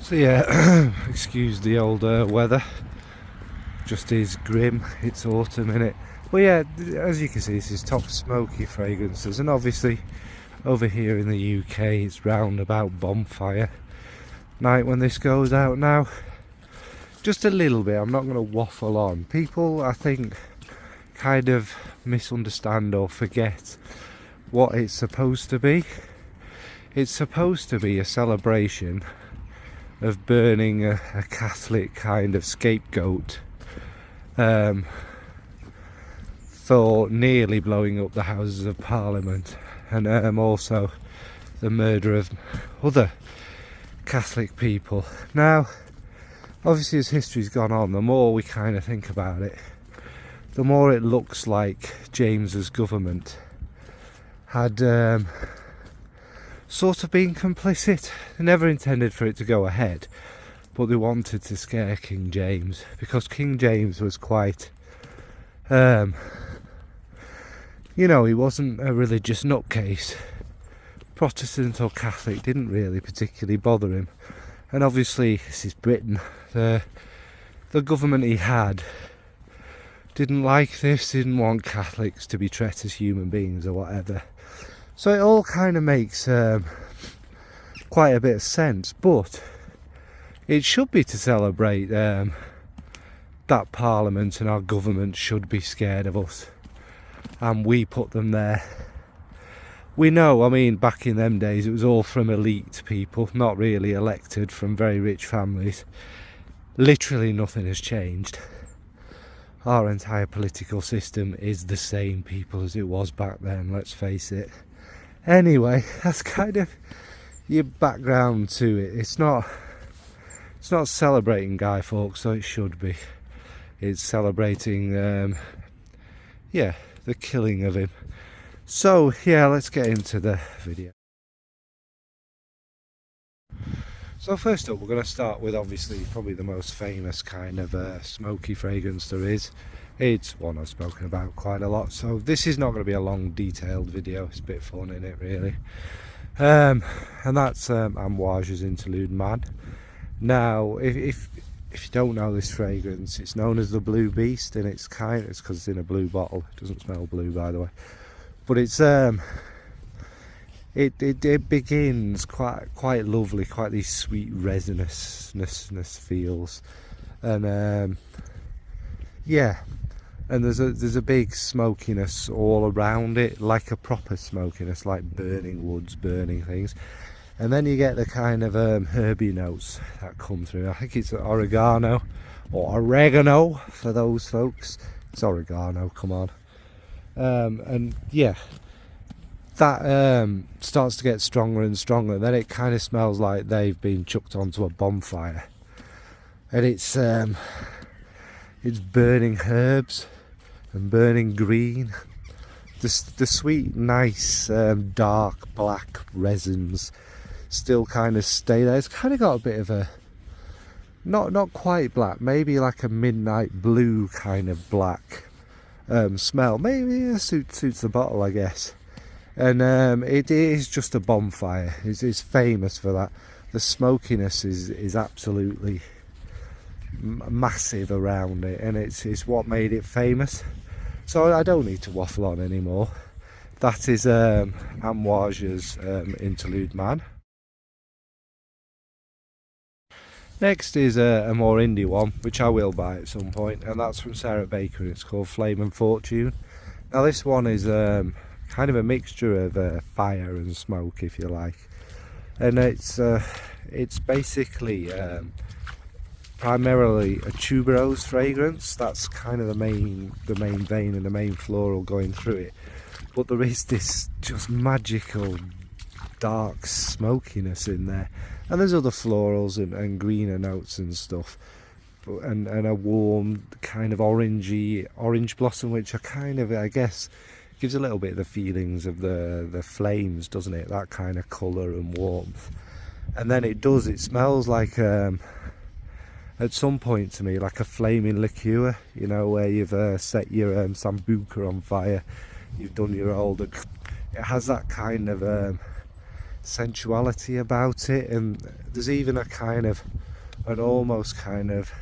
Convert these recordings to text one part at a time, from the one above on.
So yeah, excuse the old weather, just is grim. It's autumn in it, but yeah, as you can see, this is top Smokey fragrances, and obviously over here in the UK it's round about Bonfire night when this goes out now. Just a little bit, I'm not going to waffle on. People, I think, kind of misunderstand or forget what it's supposed to be. It's supposed to be a celebration of burning a Catholic kind of scapegoat for nearly blowing up the Houses of Parliament, and also the murder of other Catholic people. Now, obviously, as history's gone on, the more we kind of think about it, the more it looks like James's government had sort of been complicit. They never intended for it to go ahead, but they wanted to scare King James, because King James was quite, you know, he wasn't a religious nutcase. Protestant or Catholic didn't really particularly bother him. And obviously, this is Britain, the government he had didn't like this, didn't want Catholics to be treated as human beings or whatever. So it all kind of makes quite a bit of sense, but it should be to celebrate that Parliament and our government should be scared of us, and we put them there. We know, I mean, back in them days it was all from elite people, not really elected from very rich families. Literally nothing has changed. Our entire political system is the same people as it was back then, let's face it. Anyway, that's kind of your background to it. It's not celebrating Guy Fawkes, so it should be. It's celebrating, yeah, the killing of him. So yeah, let's get into the video. So first up, we're going to start with obviously probably the most famous kind of smoky fragrance there is. It's one I've spoken about quite a lot, so this is not going to be a long detailed video. It's a bit fun in it really, and that's Amouage's Interlude Man. Now if you don't know this fragrance, it's known as the Blue Beast, and it's because it's in a blue bottle. It doesn't smell blue, by the way, but it's it begins quite lovely, quite these sweet resinousness feels, and yeah, and there's a big smokiness all around it, like a proper smokiness, like burning woods, burning things. And then you get the kind of herby notes that come through. I think it's oregano or oregano for those folks. It's oregano, come on. And yeah, that starts to get stronger and stronger. Then it kind of smells like they've been chucked onto a bonfire, and it's burning herbs and burning green. The sweet, nice, dark black resins still kind of stay there. It's kind of got a bit of a not quite black, maybe like a midnight blue kind of black smell. Maybe it suits the bottle, I guess. And it is just a bonfire. It's famous for that. The smokiness is absolutely massive around it, and it's what made it famous. So I don't need to waffle on anymore. That is Amouage's Interlude Man. Next is a more indie one, which I will buy at some point, and that's from Sarah Baker, and it's called Flame and Fortune. Now this one is kind of a mixture of fire and smoke, if you like, and it's basically primarily a tuberose fragrance. That's kind of the main vein and the main floral going through it, but there is this just magical dark smokiness in there, and there's other florals and greener notes and stuff, and a warm kind of orange blossom, which are kind of, I guess, gives a little bit of the feelings of the flames, doesn't it? That kind of colour and warmth. And then it smells like at some point to me like a flaming liqueur, you know, where you've set your sambuca on fire, you've done your old, it has that kind of sensuality about it, and there's even a kind of an almost kind of,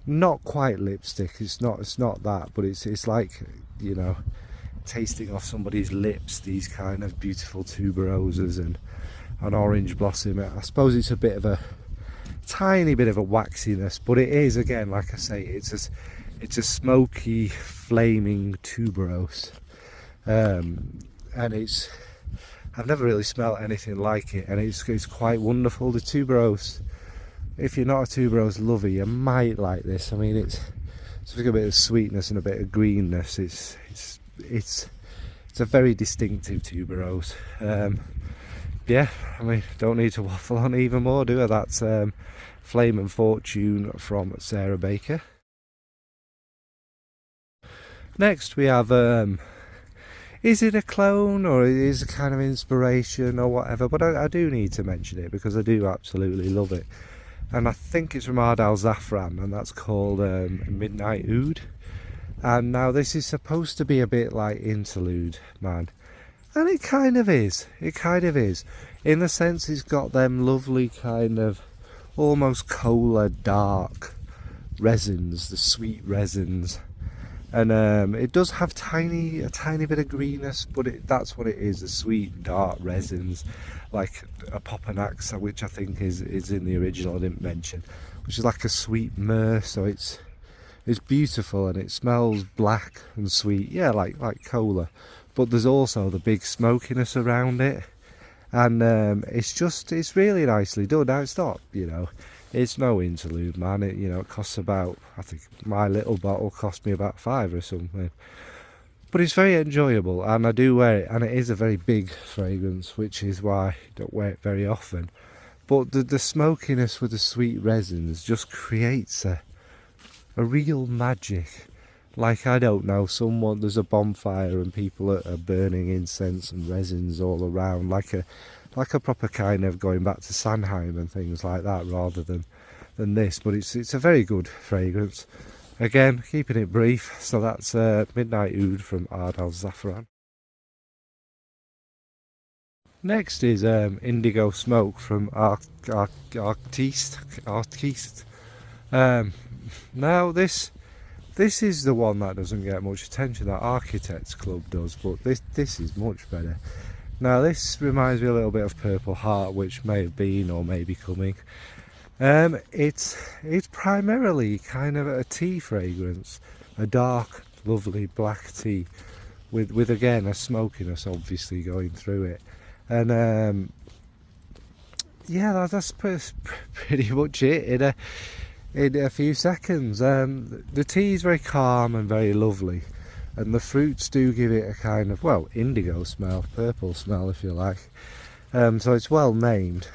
not quite lipstick, it's not that, but it's like, you know, tasting off somebody's lips, these kind of beautiful tuberoses and an orange blossom. I suppose it's a bit of a tiny bit of a waxiness, but it is, again, like I say, it's a smoky flaming tuberose, and I've never really smelled anything like it, and it's quite wonderful. The tuberose, if you're not a tuberose lover, you might like this. I mean, it's got a bit of sweetness and a bit of greenness. It's a very distinctive tuberose. Yeah, I mean, don't need to waffle on even more, do I? That's Flame and Fortune from Sarah Baker. Next we have, is it a clone or is it a kind of inspiration or whatever, but I do need to mention it because I do absolutely love it. And I think it's from Ardal Zafran, and that's called Midnight Oud. And now this is supposed to be a bit like Interlude, man. And it kind of is. It kind of is. In the sense it's got them lovely kind of almost cola dark resins, the sweet resins. And it does have a tiny bit of greenness, but that's what it is, the sweet dark resins, like a Popanax, which I think is in the original, I didn't mention, which is like a sweet myrrh. So it's beautiful and it smells black and sweet, yeah, like cola, but there's also the big smokiness around it, and it's really nicely done. Now it's not, you know, it's no Interlude, man. It, you know, it costs about, I think my little bottle cost me about £5 or something, but it's very enjoyable, and I do wear it, and it is a very big fragrance, which is why I don't wear it very often. But the smokiness with the sweet resins just creates a real magic. Like, I don't know, there's a bonfire and people are burning incense and resins all around, like a proper kind of going back to Sanheim and things like that, rather than this. But it's a very good fragrance. Again, keeping it brief, so that's Midnight Oud from Ardal Zafran. Next is Indigo Smoke from Artiste. Now this is the one that doesn't get much attention, that Architects Club does, but this is much better. Now this reminds me a little bit of Purple Heart, which may have been or may be coming. It's primarily kind of a tea fragrance, a dark, lovely black tea, with again a smokiness obviously going through it, and yeah, that's pretty much it in a few seconds. The tea is very calm and very lovely, and the fruits do give it a kind of, well, indigo smell, purple smell if you like. So it's well named,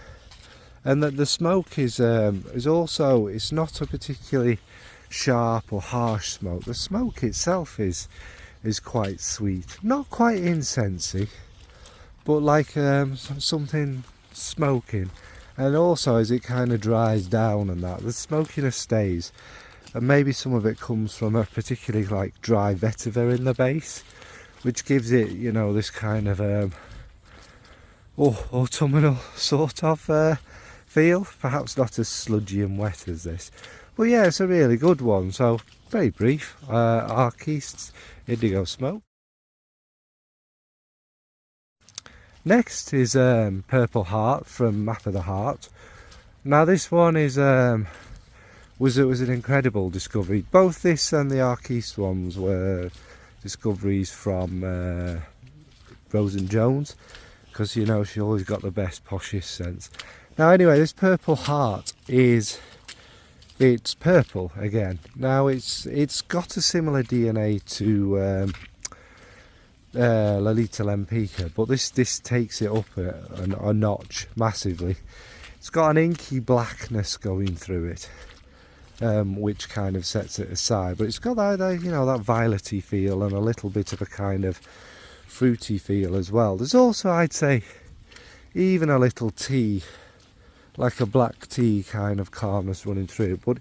and that the smoke is also, it's not a particularly sharp or harsh smoke. The smoke itself is quite sweet, not quite incensey, but like something smoking. And also as it kind of dries down and that, the smokiness stays, and maybe some of it comes from a particularly like dry vetiver in the base, which gives it, you know, this kind of autumnal sort of feel. Perhaps not as sludgy and wet as this, but yeah, it's a really good one. So very brief, Artiste Indigo Smoke. Next is Purple Heart from Map of the Heart. Now this one is was an incredible discovery. Both this and the Artiste ones were discoveries from Rose and Jones, because, you know, she always got the best poshest scents. Now anyway, this Purple Heart it's purple again. Now it's got a similar DNA to Lolita Lempicka, but this takes it up a notch massively. It's got an inky blackness going through it, which kind of sets it aside, but it's got that, you know, that violety feel and a little bit of a kind of fruity feel as well. There's also, I'd say, even a little tea, like a black tea kind of calmness running through it, but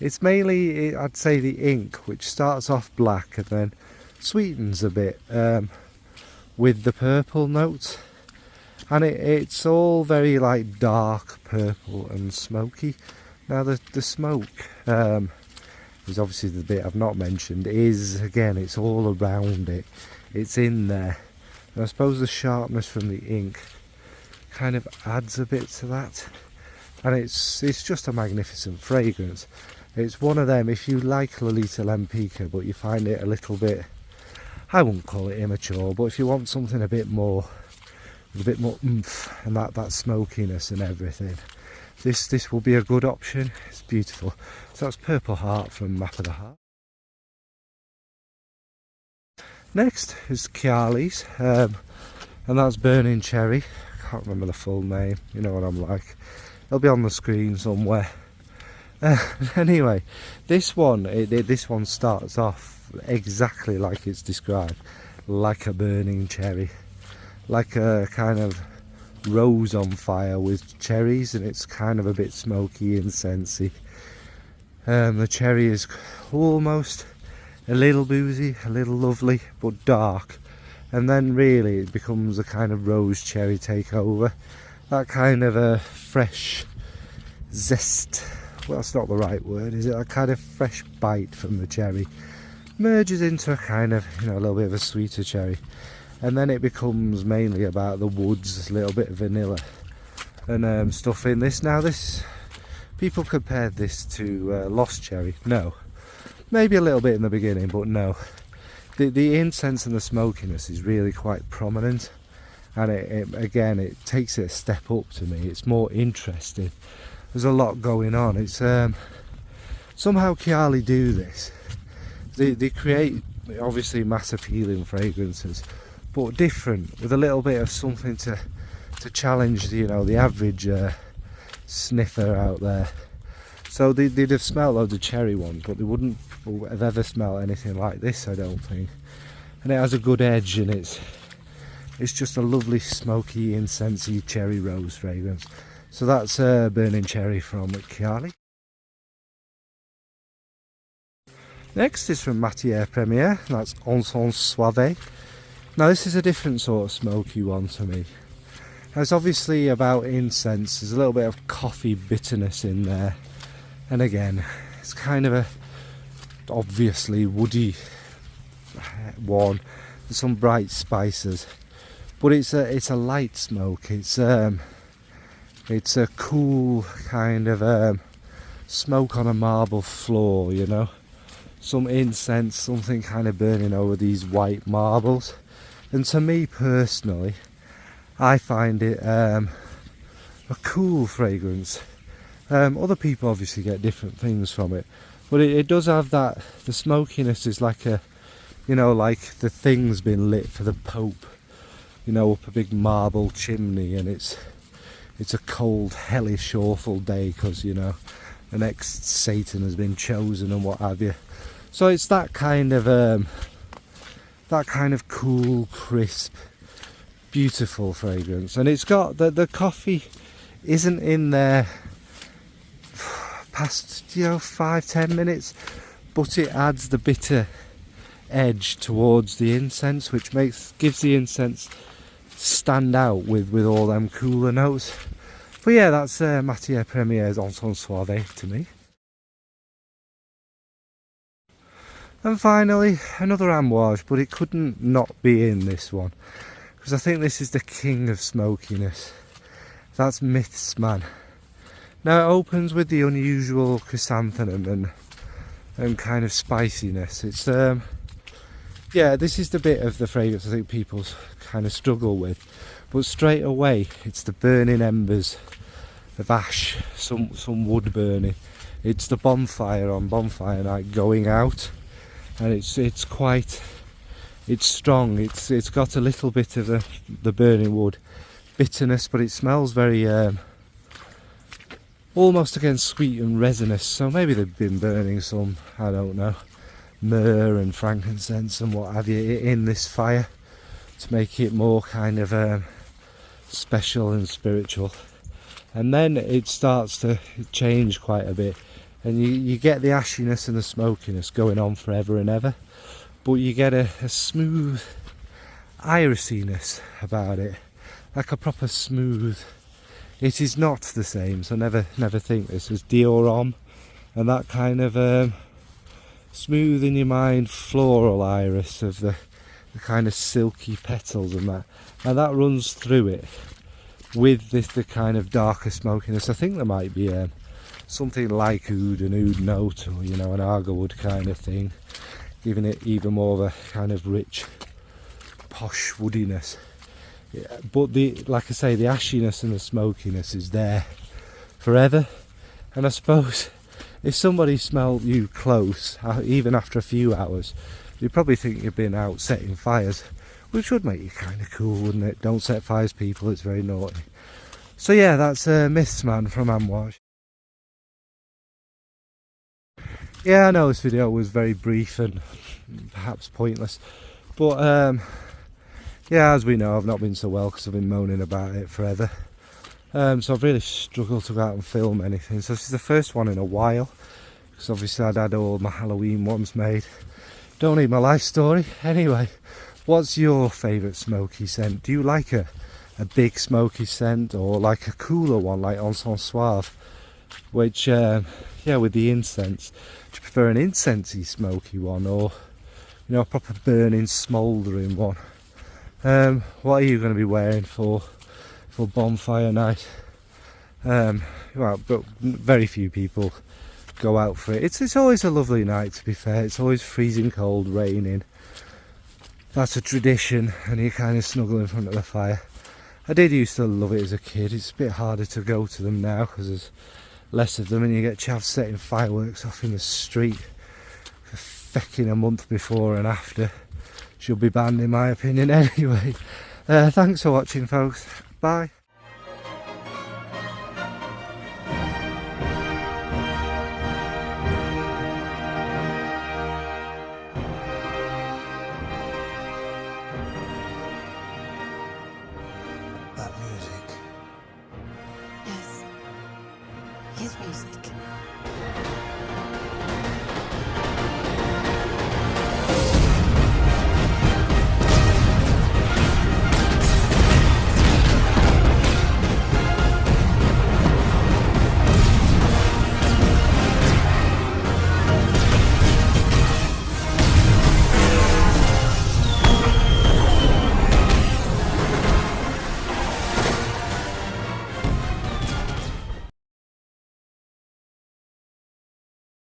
it's mainly, I'd say, the ink, which starts off black and then sweetens a bit with the purple notes, and it's all very like dark purple and smoky, Now the smoke is obviously the bit I've not mentioned, is again, it's all around it, it's in there. And I suppose the sharpness from the ink kind of adds a bit to that, and it's just a magnificent fragrance. It's one of them, if you like Lolita Lempicka but you find it a little bit, I wouldn't call it immature, but if you want something a bit more, with a bit more oomph and that smokiness and everything, this will be a good option. It's beautiful. So that's Purple Heart from Map of the Heart. Next is Chiali's, and that's Burning Cherry. Can't remember the full name, you know what I'm like. It'll be on the screen somewhere. Anyway, this one starts off exactly like it's described, like a burning cherry, like a kind of rose on fire with cherries, and it's kind of a bit smoky, incensey. The cherry is almost a little boozy, a little lovely, but dark, and then really it becomes a kind of rose cherry takeover. That kind of a fresh zest, well, that's not the right word, is it? A kind of fresh bite from the cherry merges into a kind of, you know, a little bit of a sweeter cherry, and then it becomes mainly about the woods, a little bit of vanilla and stuff in this. Now this, people compared this to Lost Cherry. No, maybe a little bit in the beginning, but no. The incense and the smokiness is really quite prominent, and it takes it a step up to me. It's more interesting. There's a lot going on. It's somehow Chiali do this. They create obviously mass appealing fragrances, but different, with a little bit of something to challenge the, you know, the average sniffer out there. So they'd have smelled loads of cherry ones, but they wouldn't have ever smelled anything like this, I don't think. And it has a good edge, and it's just a lovely smoky, incensey cherry rose fragrance. So that's Burning Cherry from Chiali. Next is from Matière Première, that's Encens Soave. Now this is a different sort of smoky one to me. Now it's obviously about incense, there's a little bit of coffee bitterness in there. And again, it's kind of a obviously woody one, there's some bright spices. But it's a light smoke, it's a cool kind of smoke on a marble floor, you know. Some incense, something kind of burning over these white marbles. And to me personally, I find it a cool fragrance. Other people obviously get different things from it, but it does have that, the smokiness is like a, you know, like the thing's been lit for the Pope, you know, up a big marble chimney, and it's a cold, hellish, awful day because, you know, the next Satan has been chosen and what have you. So it's that kind of cool, crisp, beautiful fragrance, and it's got the coffee isn't in there past, you know, 5-10 minutes, but it adds the bitter edge towards the incense, which gives the incense stand out with all them cooler notes. But yeah, that's Matière Première's Encens Soave to me. And finally, another amouage, but it couldn't not be in this one, because I think this is the king of smokiness. That's Myths Man. Now it opens with the unusual chrysanthemum and kind of spiciness. It's yeah, this is the bit of the fragrance I think people kind of struggle with, but straight away it's the burning embers of ash, some wood burning. It's the bonfire on bonfire night going out, and it's quite, it's strong. It's got a little bit of the burning wood bitterness, but it smells very almost again sweet and resinous. So maybe they've been burning some, I don't know, myrrh and frankincense and what have you in this fire to make it more kind of special and spiritual. And then it starts to change quite a bit, and you get the ashiness and the smokiness going on forever and ever, but you get a smooth irisiness about it, like a proper smooth it is not the same, so never think this was Dioram and that kind of smooth in your mind floral iris of the kind of silky petals and that runs through it with the kind of darker smokiness. I think there might be something like oud and oud note, or an agarwood kind of thing, giving it even more of a kind of rich posh woodiness. Yeah, but like I say, the ashiness and the smokiness is there forever. And I suppose if somebody smelled you close, even after a few hours, you'd probably think you've been out setting fires, which would make you kind of cool, wouldn't it? Don't set fires, people, it's very naughty. So yeah, that's Mistman from Amwash. Yeah, I know this video was very brief and perhaps pointless, but yeah, as we know, I've not been so well because I've been moaning about it forever. So I've really struggled to go out and film anything. So this is the first one in a while, because obviously I'd had all my Halloween ones made. Don't need my life story. Anyway, what's your favourite smoky scent? Do you like a big smoky scent, or like a cooler one like Encens Suave, which yeah, with the incense? Do you prefer an incensey smoky one, or a proper burning smouldering one? What are you going to be wearing for bonfire night? Well, but very few people go out for it. It's always a lovely night, to be fair. It's always freezing cold, raining. That's a tradition, and you kind of snuggle in front of the fire. I did used to love it as a kid. It's a bit harder to go to them now because there's less of them, and you get chavs setting fireworks off in the street for fecking a month before and after. Should be banned in my opinion. Anyway, thanks for watching, folks. Bye. That music. Yes. His music.